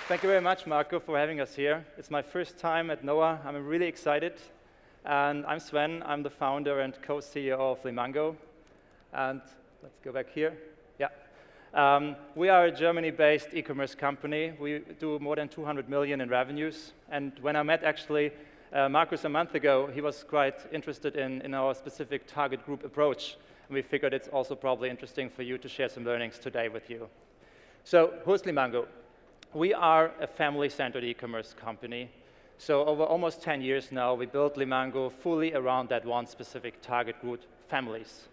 Thank you very much, Marco, for having us here. It's my first time at NOAH. I'm really excited. And I'm Sven. I'm the founder and co-CEO of limango. And let's go back here. Yeah. We are a Germany-based e-commerce company. We do more than 200 million in revenues. And when I met, actually, Marcus a month ago, he was quite interested in our specific target group approach. And we figured it's also probably interesting for you to share some learnings today with you. So who's limango? We are a family-centered e-commerce company. So over almost 10 years now, we built limango fully around that one specific target group, families.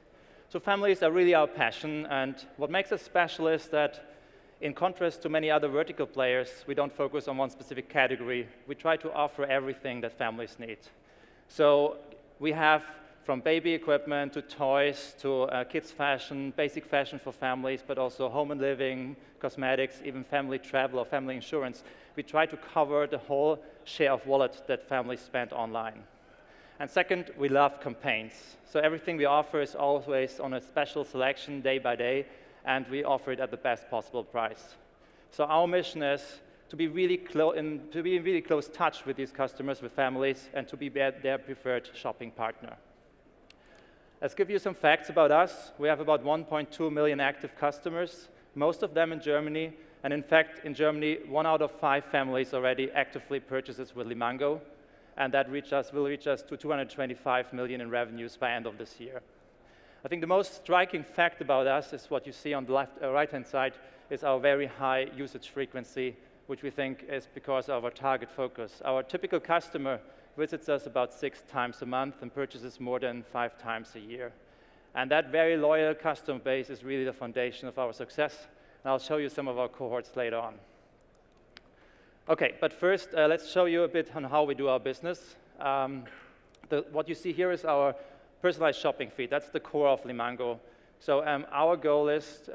So families are really our passion, and what makes us special is that in contrast to many other vertical players, we don't focus on one specific category. We try to offer everything that families need. So we have from baby equipment to toys to kids fashion, basic fashion for families, but also home and living, cosmetics, even family travel or family insurance. We try to cover the whole share of wallet that families spend online. And second, we love campaigns. So everything we offer is always on a special selection day by day, and we offer it at the best possible price. So our mission is to be in really close touch with these customers, with families, and to be their preferred shopping partner. Let's give you some facts about us. We have about 1.2 million active customers, most of them in Germany. And in fact, in Germany, 1 out of 5 families already actively purchases with limango. And that will reach us to 225 million in revenues by end of this year. I think the most striking fact about us is what you see on the right-hand side is our very high usage frequency, which we think is because of our target focus. Our typical customer visits us about 6 times a month and purchases more than 5 times a year. And that very loyal customer base is really the foundation of our success. And I'll show you some of our cohorts later on. Okay, but first, let's show you a bit on how we do our business. What you see here is our personalized shopping feed. That's the core of limango. So our goal is,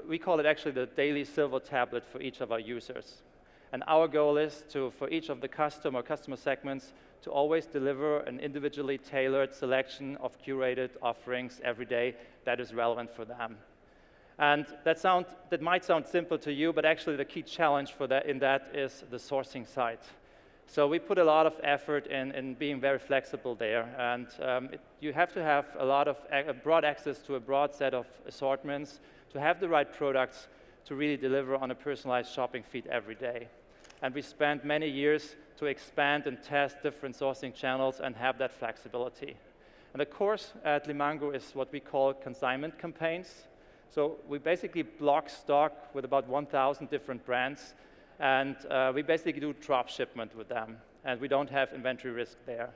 we call it actually the daily silver tablet for each of our users. And our goal is to, for each of the customer segments, to always deliver an individually tailored selection of curated offerings every day that is relevant for them. And that might sound simple to you, but actually the key challenge in that is the sourcing side. So we put a lot of effort in being very flexible there. And you have to have broad access to a broad set of assortments, to have the right products to really deliver on a personalized shopping feed every day. And we spent many years to expand and test different sourcing channels and have that flexibility. And the core at limango is what we call consignment campaigns. So we basically block stock with about 1,000 different brands, and we basically do drop shipment with them, and we don't have inventory risk there.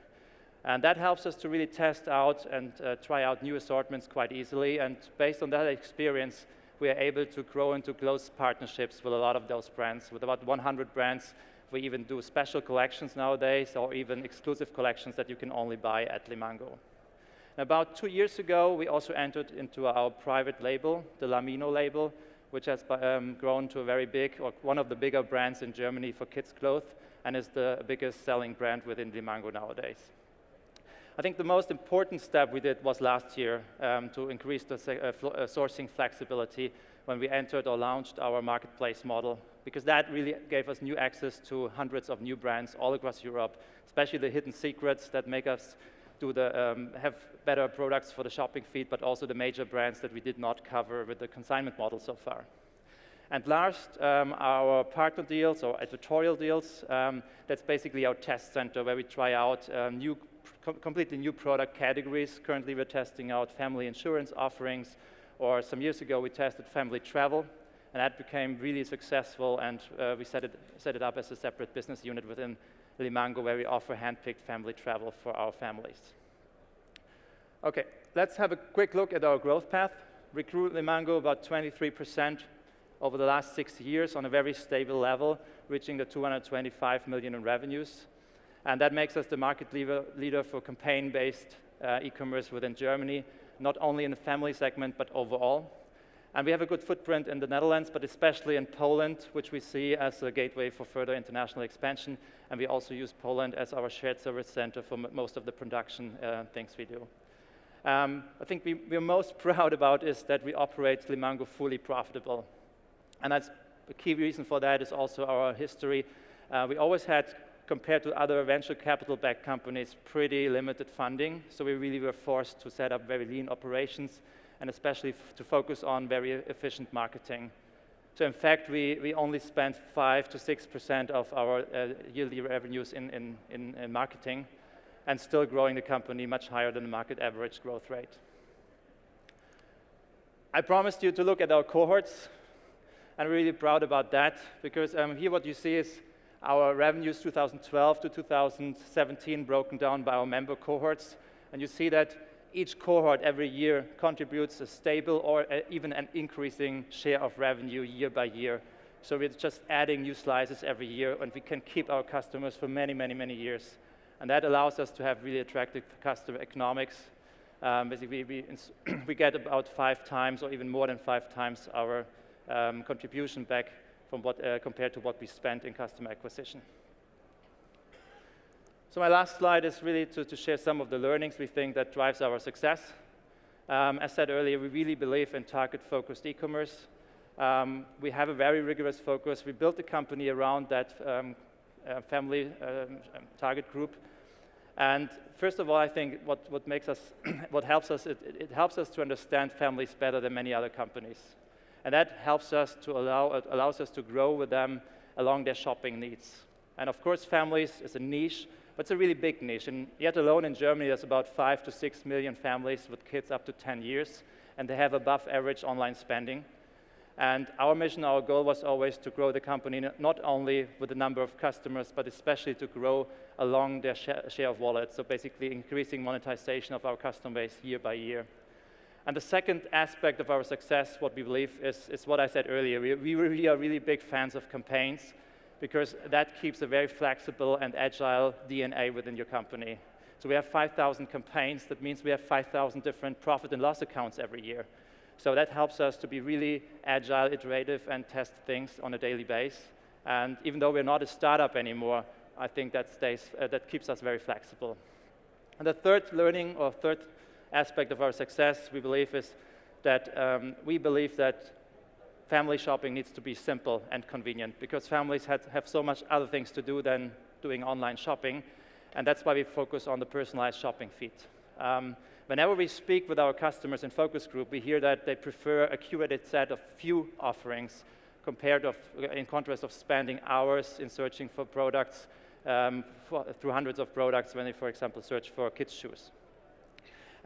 And that helps us to really test out and try out new assortments quite easily, and based on that experience, we are able to grow into close partnerships with a lot of those brands. With about 100 brands, we even do special collections nowadays, or even exclusive collections that you can only buy at limango. About 2 years ago, we also entered into our private label, the Lamino label, which has grown to a very big, or one of the bigger brands in Germany for kids' clothes, and is the biggest selling brand within limango nowadays. I think the most important step we did was last year to increase the sourcing flexibility when we entered or launched our marketplace model, because that really gave us new access to hundreds of new brands all across Europe, especially the hidden secrets that make us have better products for the shopping feed, but also the major brands that we did not cover with the consignment model so far. And last, our partner deals or editorial deals, that's basically our test center where we try out completely new product categories. Currently, we're testing out family insurance offerings, or some years ago, we tested family travel, and that became really successful, and we set it up as a separate business unit within limango, where we offer hand-picked family travel for our families. Okay, let's have a quick look at our growth path. We grew limango about 23% over the last 6 years on a very stable level, reaching the 225 million in revenues. And that makes us the market leader for campaign-based e-commerce within Germany, not only in the family segment, but overall. And we have a good footprint in the Netherlands, but especially in Poland, which we see as a gateway for further international expansion. And we also use Poland as our shared service center for most of the production things we do. I think we're most proud about is that we operate limango fully profitable. And that's a key reason for that is also our history. We always had, compared to other venture capital-backed companies, pretty limited funding. So we really were forced to set up very lean operations and especially to focus on very efficient marketing. So in fact, we only spent 5 to 6% of our yearly revenues in marketing and still growing the company much higher than the market average growth rate. I promised you to look at our cohorts. I'm really proud about that because here what you see is our revenues 2012 to 2017 broken down by our member cohorts. And you see that each cohort every year contributes a stable or even an increasing share of revenue year by year. So we're just adding new slices every year, and we can keep our customers for many, many, many years. And that allows us to have really attractive customer economics. Basically, we get about 5 times or even more than 5 times our contribution back from compared to what we spent in customer acquisition. So my last slide is really to share some of the learnings we think that drives our success. As said earlier, we really believe in target-focused e-commerce. We have a very rigorous focus. We built the company around that family target group. And first of all, I think what makes us, what helps us, it helps us to understand families better than many other companies. And that helps us to allows us to grow with them along their shopping needs. And of course, families is a niche, but it's a really big niche. And yet alone in Germany, there's about 5 to 6 million families with kids up to 10 years, and they have above average online spending. And our mission, our goal was always to grow the company not only with the number of customers, but especially to grow along their share of wallet. So basically increasing monetization of our customer base year by year. And the second aspect of our success, what we believe, is what I said earlier. We really are really big fans of campaigns because that keeps a very flexible and agile DNA within your company. So we have 5,000 campaigns. That means we have 5,000 different profit and loss accounts every year. So that helps us to be really agile, iterative, and test things on a daily basis. And even though we're not a startup anymore, I think that keeps us very flexible. And the third learning or third aspect of our success, we believe, is that family shopping needs to be simple and convenient because families have so much other things to do than doing online shopping. And that's why we focus on the personalized shopping feed. Whenever we speak with our customers in focus group, we hear that they prefer a curated set of few offerings in contrast of spending hours in searching for products through hundreds of products when they, for example, search for kids' shoes.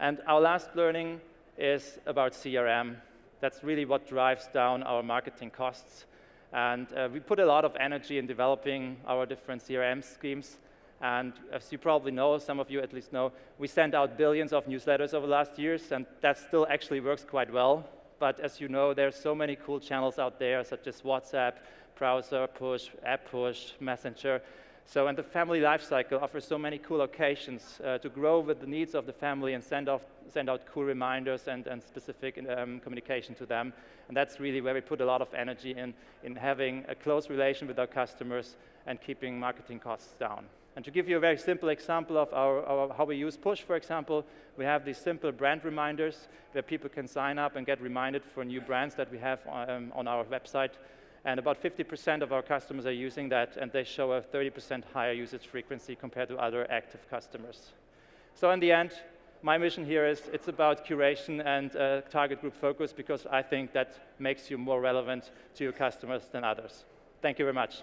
And our last learning is about CRM. That's really what drives down our marketing costs. And we put a lot of energy in developing our different CRM schemes. And as you probably know, some of you at least know, we sent out billions of newsletters over the last years, and that still actually works quite well. But as you know, there's so many cool channels out there, such as WhatsApp, browser push, app push, Messenger. So, and the family lifecycle offers so many cool occasions to grow with the needs of the family and send out cool reminders and specific communication to them. And that's really where we put a lot of energy in having a close relation with our customers and keeping marketing costs down. And to give you a very simple example of how we use push, for example, we have these simple brand reminders where people can sign up and get reminded for new brands that we have on our website. And about 50% of our customers are using that, and they show a 30% higher usage frequency compared to other active customers. So in the end, my mission here is it's about curation and target group focus because I think that makes you more relevant to your customers than others. Thank you very much.